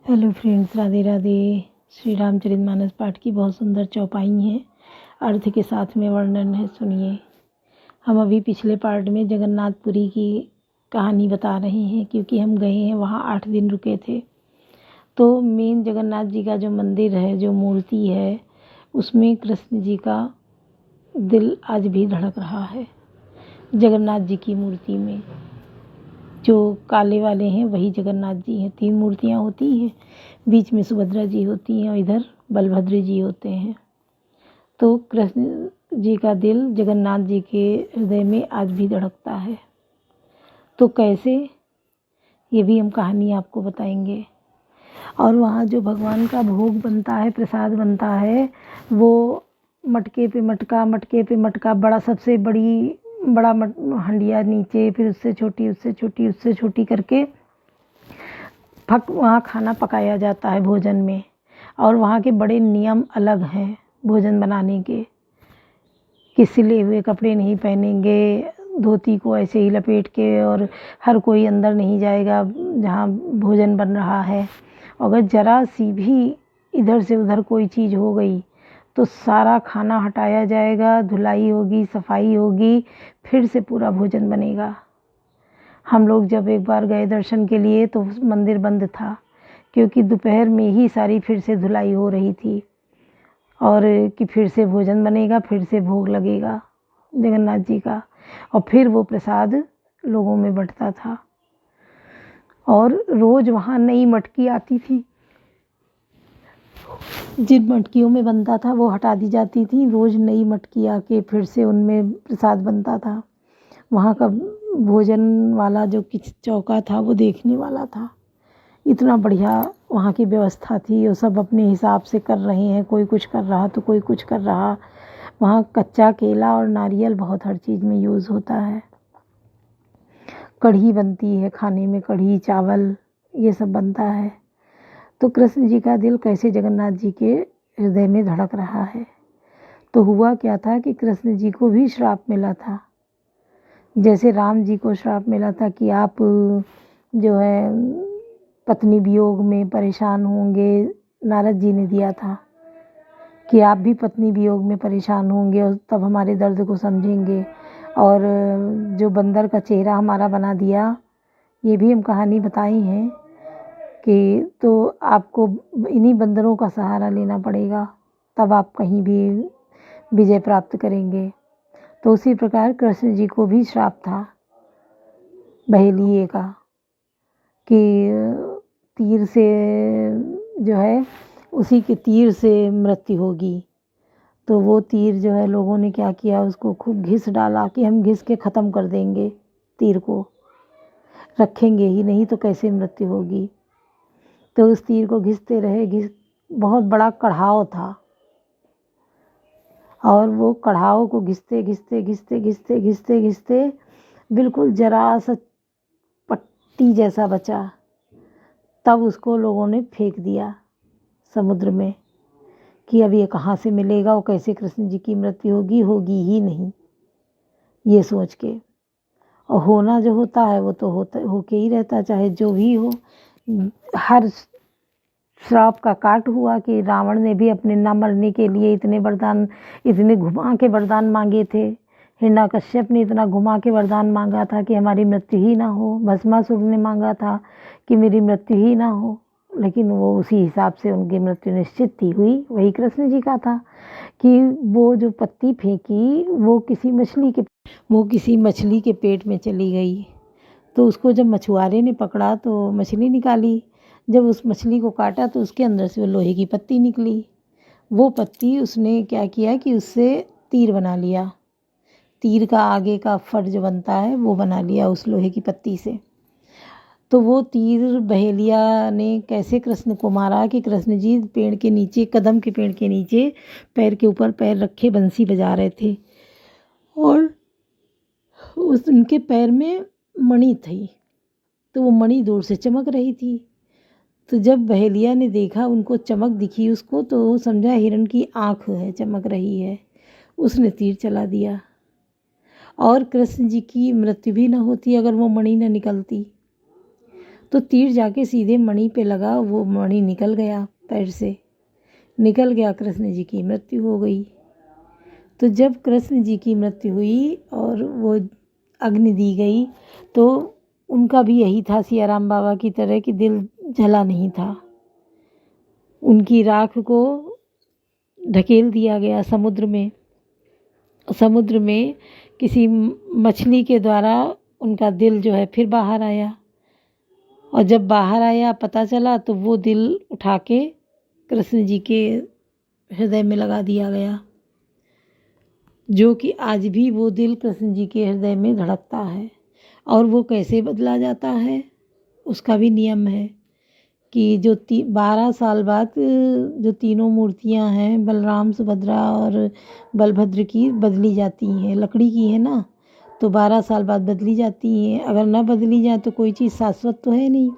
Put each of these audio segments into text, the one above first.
Hello friends, Radhe Radhe. Shri Ramcharitmanas पाठ की बहुत सुंदर चौपाई है, अर्थ के साथ में वर्णन है, सुनिए। हम अभी पिछले पार्ट में जगन्नाथपुरी की कहानी बता रहे हैं, क्योंकि हम गए हैं वहाँ 8 दिन रुके थे। तो मेन जगन्नाथ जी का जो मंदिर है, जो मूर्ति है, उसमें कृष्ण जी का दिल आज भी धड़क रहा है। जगन्नाथ जी की मूर्ति में जो काले वाले हैं वही जगन्नाथ जी हैं। 3 मूर्तियाँ होती हैं, बीच में सुभद्रा जी होती हैं और इधर बलभद्र जी होते हैं। तो कृष्ण जी का दिल जगन्नाथ जी के हृदय में आज भी धड़कता है। तो कैसे, ये भी हम कहानी आपको बताएंगे। और वहाँ जो भगवान का भोग बनता है, प्रसाद बनता है, वो मटके पे मटका, बड़ा सबसे बड़ा हंडिया नीचे, फिर उससे छोटी करके वहाँ खाना पकाया जाता है भोजन में। और वहाँ के बड़े नियम अलग हैं भोजन बनाने के, कि सिले हुए कपड़े नहीं पहनेंगे, धोती को ऐसे ही लपेट के, और हर कोई अंदर नहीं जाएगा जहाँ भोजन बन रहा है। अगर ज़रा सी भी इधर से उधर कोई चीज़ हो गई तो सारा खाना हटाया जाएगा, धुलाई होगी, सफाई होगी, फिर से पूरा भोजन बनेगा। हम लोग जब एक बार गए दर्शन के लिए तो मंदिर बंद था, क्योंकि दोपहर में ही सारी फिर से धुलाई हो रही थी, और कि फिर से भोजन बनेगा, फिर से भोग लगेगा जगन्नाथ जी का, और फिर वो प्रसाद लोगों में बंटता था। और रोज़ वहाँ नई मटकी आती थी, जिन मटकियों में बनता था वो हटा दी जाती थी, रोज़ नई मटकी आके फिर से उनमें प्रसाद बनता था। वहाँ का भोजन वाला जो चौका था वो देखने वाला था। इतना बढ़िया वहाँ की व्यवस्था थी, वो सब अपने हिसाब से कर रहे हैं, कोई कुछ कर रहा तो कोई कुछ कर रहा। वहाँ कच्चा केला और नारियल बहुत हर चीज़ में यूज़ होता है। कढ़ी बनती है, खाने में कढ़ी चावल ये सब बनता है। तो कृष्ण जी का दिल कैसे जगन्नाथ जी के हृदय में धड़क रहा है। तो हुआ क्या था कि कृष्ण जी को भी श्राप मिला था, जैसे राम जी को श्राप मिला था कि आप जो है पत्नी वियोग में परेशान होंगे। नारद जी ने दिया था कि आप भी पत्नी वियोग में परेशान होंगे और तब हमारे दर्द को समझेंगे। और जो बंदर का चेहरा हमारा बना दिया, ये भी हम कहानी बताई हैं कि तो आपको इन्हीं बंदरों का सहारा लेना पड़ेगा, तब आप कहीं भी विजय प्राप्त करेंगे। तो उसी प्रकार कृष्ण जी को भी श्राप था बहेलिए का, कि तीर से जो है, उसी के तीर से मृत्यु होगी। तो वो तीर जो है, लोगों ने क्या किया, उसको खूब घिस डाला कि हम घिस के ख़त्म कर देंगे, तीर को रखेंगे ही नहीं तो कैसे मृत्यु होगी। तो उस तीर को घिसते रहे, बहुत बड़ा कढ़ाव था, और वो कढ़ाव को घिसते बिल्कुल जरा सा पट्टी जैसा बचा, तब उसको लोगों ने फेंक दिया समुद्र में, कि अब ये कहाँ से मिलेगा और कैसे कृष्ण जी की मृत्यु होगी ही नहीं, ये सोच के। और होना जो होता है वो तो होके ही रहता, चाहे जो भी हो। हर श्राप का काट हुआ कि रावण ने भी अपने न मरने के लिए इतने घुमा के वरदान मांगे थे। हिरण्यकश्यप ने इतना घुमा के वरदान मांगा था कि हमारी मृत्यु ही ना हो। भस्मासुर ने मांगा था कि मेरी मृत्यु ही ना हो, लेकिन वो उसी हिसाब से उनकी मृत्यु निश्चित थी हुई। वही कृष्ण जी का था कि वो जो पत्ती फेंकी वो किसी मछली के पेट में चली गई। तो उसको जब मछुआरे ने पकड़ा तो मछली निकाली, जब उस मछली को काटा तो उसके अंदर से वो लोहे की पत्ती निकली। वो पत्ती उसने क्या किया कि उससे तीर बना लिया, तीर का आगे का फर जो बनता है वो बना लिया उस लोहे की पत्ती से। तो वो तीर बहेलिया ने कैसे कृष्ण को मारा कि कृष्ण जी पेड़ के नीचे, कदम के पेड़ के नीचे पैर के ऊपर पैर रखे बंसी बजा रहे थे, और उनके पैर में मणि थी, तो वो मणि दूर से चमक रही थी। तो जब बहेलिया ने देखा, उनको चमक दिखी उसको, तो समझा हिरण की आँख है, चमक रही है। उसने तीर चला दिया, और कृष्ण जी की मृत्यु भी न होती अगर वो मणि न निकलती। तो तीर जाके सीधे मणि पे लगा, वो मणि निकल गया पैर से, निकल गया, कृष्ण जी की मृत्यु हो गई। तो जब कृष्ण जी की मृत्यु हुई और वो अग्नि दी गई तो उनका भी यही था सियाराम बाबा की तरह कि दिल जला नहीं था। उनकी राख को ढकेल दिया गया समुद्र में। समुद्र में किसी मछली के द्वारा उनका दिल जो है फिर बाहर आया, और जब बाहर आया पता चला तो वो दिल उठा के कृष्ण जी के हृदय में लगा दिया गया, जो कि आज भी वो दिल कृष्ण जी के हृदय में धड़कता है। और वो कैसे बदला जाता है उसका भी नियम है कि जो 12 साल बाद जो तीनों मूर्तियां हैं बलराम, सुभद्रा और बलभद्र की बदली जाती हैं। लकड़ी की है ना, तो 12 साल बाद बदली जाती हैं। अगर ना बदली जाए तो कोई चीज़ शाश्वत तो है नहीं,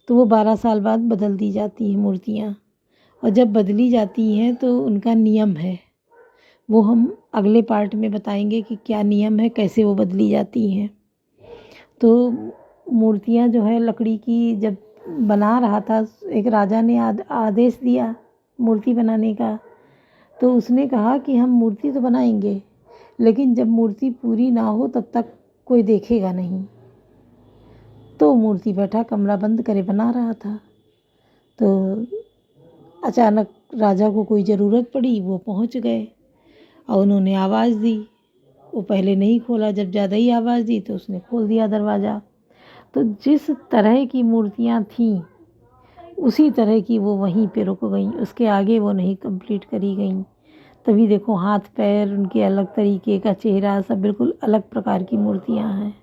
तो वो 12 साल बाद बदल दी जाती हैं मूर्तियाँ। और जब बदली जाती हैं तो उनका नियम है, वो हम अगले पार्ट में बताएंगे कि क्या नियम है, कैसे वो बदली जाती हैं। तो मूर्तियाँ जो है लकड़ी की, जब बना रहा था एक राजा ने आदेश दिया मूर्ति बनाने का, तो उसने कहा कि हम मूर्ति तो बनाएंगे, लेकिन जब मूर्ति पूरी ना हो तब तक कोई देखेगा नहीं। तो मूर्ति बैठा कमरा बंद करे बना रहा था, तो अचानक राजा को कोई ज़रूरत पड़ी, वो पहुंच गए और उन्होंने आवाज़ दी। वो पहले नहीं खोला, जब ज़्यादा ही आवाज़ दी तो उसने खोल दिया दरवाज़ा। तो जिस तरह की मूर्तियाँ थीं उसी तरह की वो वहीं पे रुक गईं, उसके आगे वो नहीं कंप्लीट करी गईं। तभी देखो हाथ पैर उनके अलग तरीके का, चेहरा सब बिल्कुल अलग प्रकार की मूर्तियाँ हैं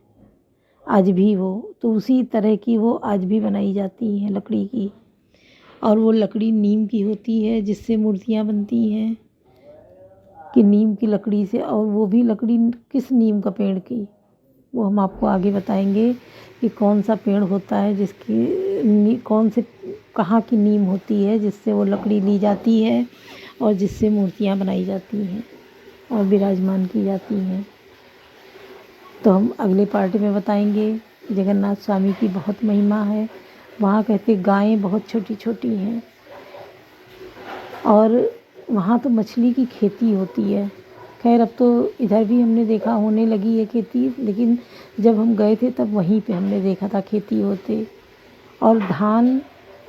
आज भी। वो तो उसी तरह की वो आज भी बनाई जाती हैं लकड़ी की, और वो लकड़ी नीम की होती है जिससे मूर्तियाँ बनती हैं, कि नीम की लकड़ी से। और वो भी लकड़ी किस नीम का पेड़ की, वो हम आपको आगे बताएंगे कि कौन सा पेड़ होता है जिसकी कौन से कहाँ की नीम होती है जिससे वो लकड़ी ली जाती है और जिससे मूर्तियाँ बनाई जाती हैं और विराजमान की जाती हैं। तो हम अगले पार्ट में बताएंगे। जगन्नाथ स्वामी की बहुत महिमा है। वहाँ कहते गायें बहुत छोटी छोटी हैं, और वहाँ तो मछली की खेती होती है। खैर अब तो इधर भी हमने देखा होने लगी है खेती, लेकिन जब हम गए थे तब वहीं पे हमने देखा था खेती होते। और धान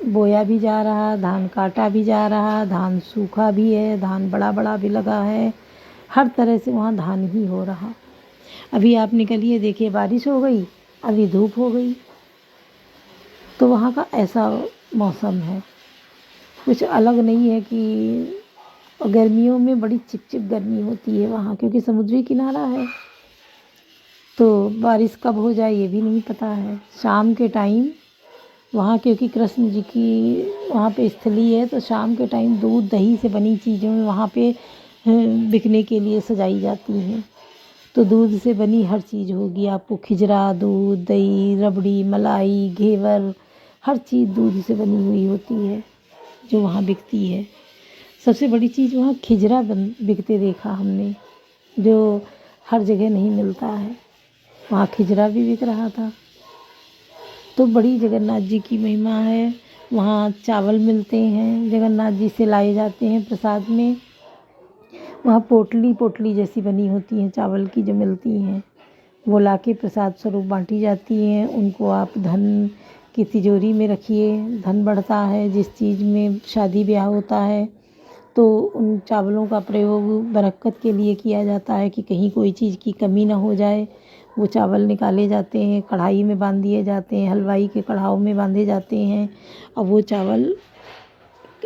बोया भी जा रहा, धान काटा भी जा रहा, धान सूखा भी है, धान बड़ा बड़ा भी लगा है, हर तरह से वहाँ धान ही हो रहा। अभी आप निकलिए देखिए, बारिश हो गई, अभी धूप हो गई। तो वहाँ का ऐसा मौसम है, कुछ अलग नहीं है कि गर्मियों में बड़ी चिपचिप गर्मी होती है वहाँ, क्योंकि समुद्री किनारा है। तो बारिश कब हो जाए ये भी नहीं पता है। शाम के टाइम वहाँ, क्योंकि कृष्ण जी की वहाँ पे स्थली है, तो शाम के टाइम दूध दही से बनी चीज़ें वहाँ पे बिकने के लिए सजाई जाती हैं। तो दूध से बनी हर चीज़ होगी आपको, खिजरा, दूध, दही, रबड़ी, मलाई, घेवर, हर चीज़ दूध से बनी हुई होती है जो वहाँ बिकती है। सबसे बड़ी चीज़ वहाँ खिजरा बिकते देखा हमने, जो हर जगह नहीं मिलता है। वहाँ खिजरा भी बिक रहा था। तो बड़ी जगन्नाथ जी की महिमा है। वहाँ चावल मिलते हैं, जगन्नाथ जी से लाए जाते हैं प्रसाद में। वहाँ पोटली पोटली जैसी बनी होती हैं चावल की जो मिलती हैं, वो लाके प्रसाद स्वरूप बांटी जाती हैं। उनको आप धन की तिजोरी में रखिए, धन बढ़ता है। जिस चीज़ में शादी ब्याह होता है तो उन चावलों का प्रयोग बरकत के लिए किया जाता है कि कहीं कोई चीज़ की कमी ना हो जाए। वो चावल निकाले जाते हैं, कढ़ाई में बांध दिए जाते हैं, हलवाई के कढ़ाओं में बांधे जाते हैं, और वो चावल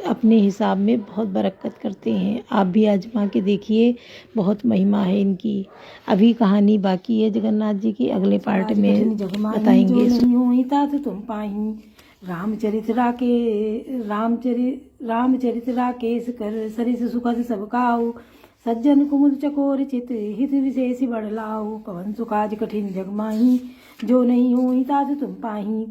अपने हिसाब में बहुत बरकत करते हैं। आप भी आजमा के देखिए, बहुत महिमा है इनकी। अभी कहानी बाकी है जगन्नाथ जी की, अगले पार्ट में बताएंगे। तुम पाही रामचरित राकेश कर सरिस सुखद सब काऊ, सज्जन कुमुद चकोर चित हित विशेष बढ़ लाऊ, पवन सुखाज कठिन जग माही, जो नहीं हुई तात तुम पाही।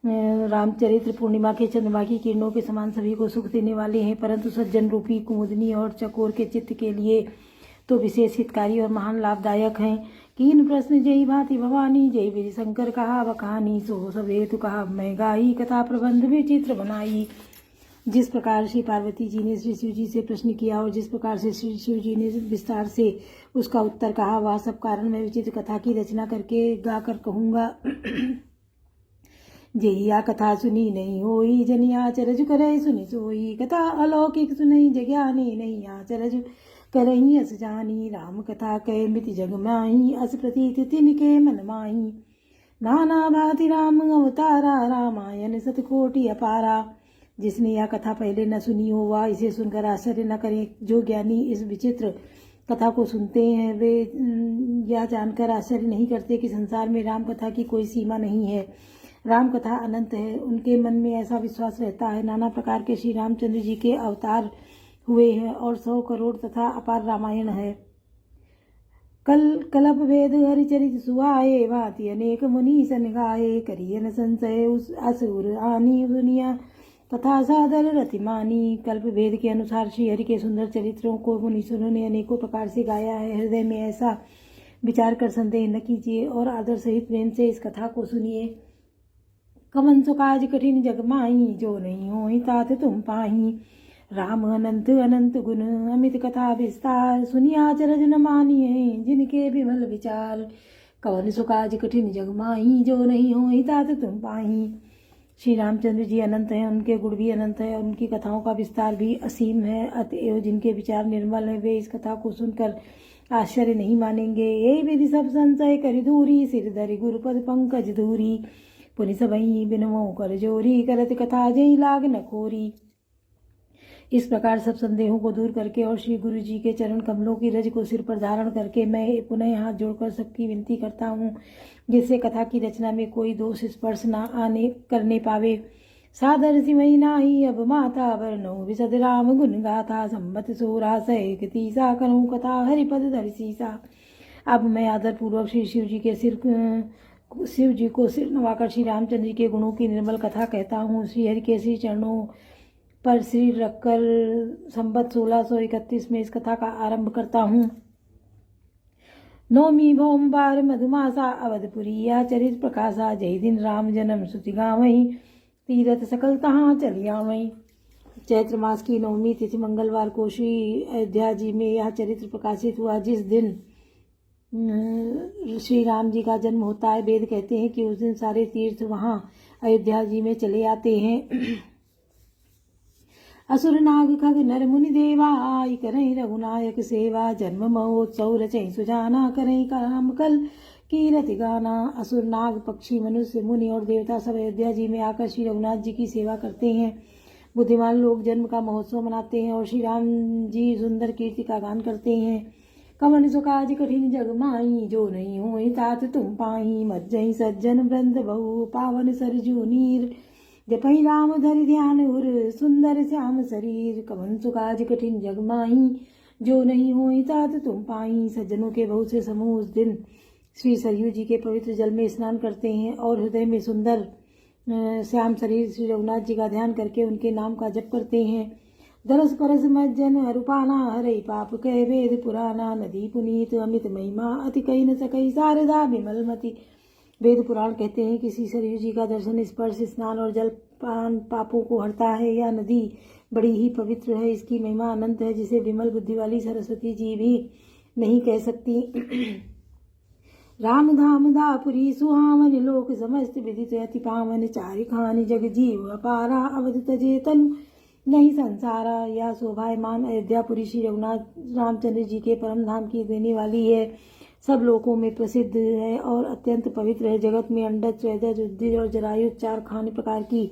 रामचरित्र पूर्णिमा के चंद्रमा की किरणों के समान सभी को सुख देने वाले हैं, परंतु सज्जन रूपी कुमुदनी और चकोर के चित्त के लिए तो विशेष हितकारी और महान लाभदायक हैं। कीन प्रश्न जय भांति भवानी, जय विधि शंकर कहा बखानी, सो सब हेतु कहा मैं गाई, कथा प्रबंध विचित्र बनाई। जिस प्रकार श्री पार्वती जी ने श्री शिव जी से प्रश्न किया और जिस प्रकार से श्री शिव जी ने विस्तार से उसका उत्तर कहा, वह सब कारण मैं विचित्र कथा की रचना करके गाकर कहूँगा। जहिया कथा सुनी नहीं होई, जनिया चरज करे सुनि सोई, कथा अलौकिक सुनई जज्ञानी नहीं आचरज करही अस जानी, राम कथा कह मिति जग माही, अस प्रतीत तिनके मन माही। नाना भांति राम अवतारा, रामायण सतकोटि अपारा। जिसने यह कथा पहले न सुनी हो वह इसे सुनकर आश्चर्य न करे। जो ज्ञानी इस विचित्र कथा को सुनते हैं वे यह जानकर आश्चर्य नहीं करते कि संसार में राम कथा की कोई सीमा नहीं है, राम कथा अनंत है। उनके मन में ऐसा विश्वास रहता है नाना प्रकार के श्री रामचंद्र जी के अवतार हुए हैं और 100 करोड़ तथा अपार रामायण है। कल्प भेद हरिचरित सुहाए, भांति अनेक मुनि सन गाए, करिय न संशय उस असुर आनी, दुनिया कथा सादर रतिमानी। कल्प भेद के अनुसार श्री हरि के सुंदर चरित्रों को मुनीश्वरों ने अनेकों प्रकार से गाया है। हृदय में ऐसा विचार कर संदेह न कीजिए और आदर सहित प्रेम से इस कथा को सुनिए। कवन सो काज कठिन जग माही, जो नहीं होई तात तुम पाही। राम अनंत अनंत गुण अमित कथा विस्तार, सुनिया चरज न मानिए जिनके विमल विचार। कवन सो काज कठिन जग माही, जो नहीं होई तात तुम पाही। श्री रामचंद्र जी अनंत हैं, उनके गुण भी अनंत है और उनकी कथाओं का विस्तार भी असीम है। अतएव जिनके विचार निर्मल है वे इस कथा को सुनकर आश्चर्य नहीं मानेंगे। यही विधि सब संशय करि दूरी, सिर धरि गुरुपद पंकज धूरी। पुनि सबहि बिनमो कर जोरी, करत कथा जई लाग न खोरी। इस प्रकार सब संदेहों को दूर करके और श्री गुरु जी के चरण कमलों की रज को सिर पर धारण करके मैं पुनः हाथ जोड़कर सबकी विनती करता हूँ, जिससे कथा की रचना में कोई दोष स्पर्श न आने करने पावे। सादर सिमई नाही अब माता, वर्णो विशद राम गुण गाथा। संबत 16 तीसा, करूँ कथा हरिपद धरि सीसा। अब मैं आदर पूर्वक श्री शिव जी को सिर नवाकर श्री रामचंद्र जी के गुणों की निर्मल कथा कहता हूँ। श्री हरि के श्री चरणों पर सिर रखकर संबत 1631 में इस कथा का आरंभ करता हूँ। नौमी भोमबार मधुमासा, अवधपुरी या चरित प्रकाशा। जय दिन राम जन्म सुति गावहीं, तीरथ सकल तहाँ चलिया वहीं। चैत्र मास की 9वीं तिथि मंगलवार को श्री अयोध्या जी में यह चरित्र प्रकाशित हुआ। जिस दिन श्री राम जी का जन्म होता है, वेद कहते हैं कि उस दिन सारे तीर्थ वहाँ अयोध्या जी में चले आते हैं। असुर नाग खग नर मुनि देवा, आई करई रघुनायक सेवा। जन्म महोत्सव रचई सुजाना, करई काम कल कीरति गाना। असुर नाग पक्षी मनुष्य मुनि और देवता सब अयोध्या जी में आकर श्री रघुनाथ जी की सेवा करते हैं। बुद्धिमान लोग जन्म का महोत्सव मनाते हैं और श्री राम जी सुंदर कीर्ति का गान करते हैं। कवन सो काज कठिन जग माही, जो नहीं होई तात तुम पाही। मज्जई सज्जन वृंद बहु, पावन सरजू नीर। जपहि राम धरि ध्यान उर, सुंदर श्याम शरीर। कवन सो काज कठिन जग माही, जो नहीं होई तात तुम पाही। सज्जनों के बहुत से समूह उस दिन श्री सरयू जी के पवित्र जल में स्नान करते हैं और हृदय में सुंदर श्याम शरीर श्री रघुनाथ जी का ध्यान करके उनके नाम का जप करते हैं। दरस परस मज्जन अरुपाना, हरई पाप कह वेद पुराना। नदी पुनीत अमित महिमा, अति कही न सकई शारदा विमलमति। वेद पुराण कहते हैं कि श्री सरयू जी का दर्शन, स्पर्श, स्नान और जलपान पापों को हरता है। यह नदी बड़ी ही पवित्र है, इसकी महिमा अनंत है, जिसे विमल बुद्धि वाली सरस्वती जी भी नहीं कह सकती। राम धाम दापुरी सुहावन, लोक समस्त विदित अति पावन। चारि खानि जग जीव अपारा, अवध तजे तनु नहीं संसारा। यह शोभायमान अयोध्यापुरी श्री रघुनाथ रामचंद्र जी के परम धाम की देने वाली है, सब लोकों में प्रसिद्ध है और अत्यंत पवित्र है। जगत में अंडज, स्वेदज, उद्दिज और जरायु 4 खान प्रकार की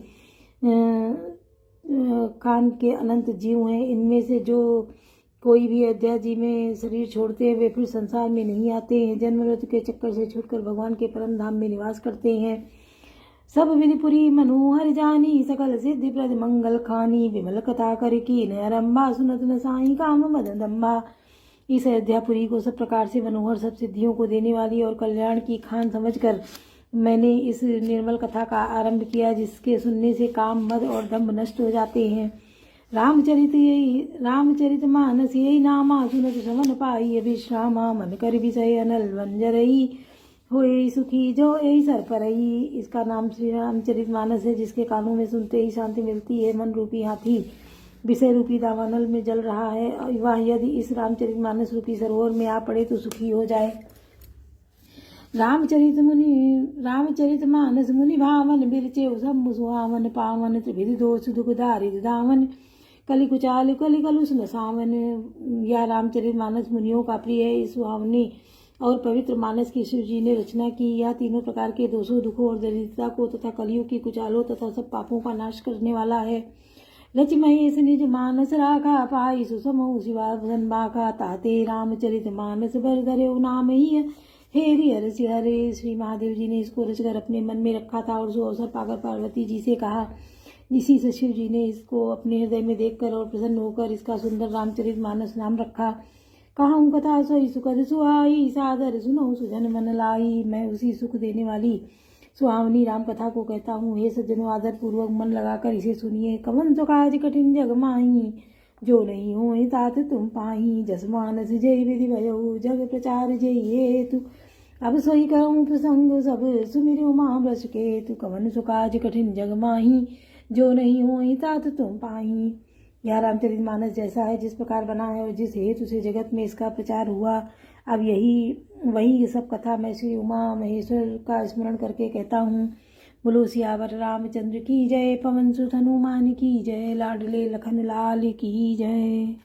खान के अनंत जीव हैं। इनमें से जो कोई भी अयोध्या जी में शरीर छोड़ते हैं वे फिर संसार में नहीं आते हैं। जन्म मृत्यु के चक्कर से छूटकर भगवान के परम धाम में निवास करते हैं। सब विधिपुरी मनोहर जानी, सकल सिद्धि प्रद मंगल खानी। विमल कथा कर की नरम्बा, सुनत न साई काम मदम्बा। इस अयोध्यापुरी को सब प्रकार से मनोहर, सब सिद्धियों को देने वाली और कल्याण की खान समझकर मैंने इस निर्मल कथा का आरंभ किया, जिसके सुनने से काम, मद और दंभ नष्ट हो जाते हैं। रामचरित मानस यही नामा सुनत श्रवण पाई विश्रामा मन कर विषय अनल वंजरई होए सुखी जो यही सर परई। इसका नाम श्री रामचरित मानस है, जिसके कानों में सुनते ही शांति मिलती है। मन रूपी हाथी विषय रूपी दावानल में जल रहा है, वह यदि इस रामचरित मानस रूपी सरोवर में आ पड़े तो सुखी हो जाए। रामचरित मानस मुनि भावन बिरचे शंभु सुहावन पावन त्रिविध दोष दुख दारिद दावन कलि कुचाल कलि कलुष न सावन। यह रामचरित मानस मुनियों का प्रिय है। इस सुहावनी और पवित्र मानस की शिव जी ने रचना की। यह तीनों प्रकार के दोषों दुखों और दरिद्रता को तथा कलियों की कुचालों तथा सब पापों का नाश करने वाला है। रच महेश निज मानस राखा पाई सुसमो शिवा बाखा ताते रामचरित मानस बर धरे नाम ही है हेरि हर हरे। श्री महादेव जी ने इसको रचकर अपने मन में रखा था और जो अवसर पाकर पार्वती जी से कहा, इसी से शिव जी ने इसको अपने हृदय में देखकर और प्रसन्न होकर इसका सुंदर रामचरित मानस नाम रखा। कहूँ कथा सोई सुखद सुहाई सादर सुनो सुजन मन लाई। मैं उसी सुख देने वाली सुहावनी राम कथा को कहता हूँ। हे सज्जनों, आदर पूर्वक मन लगाकर इसे सुनिए। कवन तो काज कठिन जग माही जो नहीं हो तात तुम पाही। जस मानस जय विधि भयो जग प्रचार जय हेतु। अब सोई कहूँ प्रसंग सब सुमिर उमा ब्रश केतु। कवन सो काज कठिन जग माही जो नहीं हो तात तुम पाही। यह रामचरित मानस जैसा है जिस प्रकार बना है और जिस हेतु से जगत में इसका प्रचार हुआ, अब वही सब कथा मैं श्री उमा महेश्वर का स्मरण करके कहता हूँ। बोलो सियावर रामचंद्र की जय, पवन सुत हनुमान की जय, लाडले लखन लाल की जय।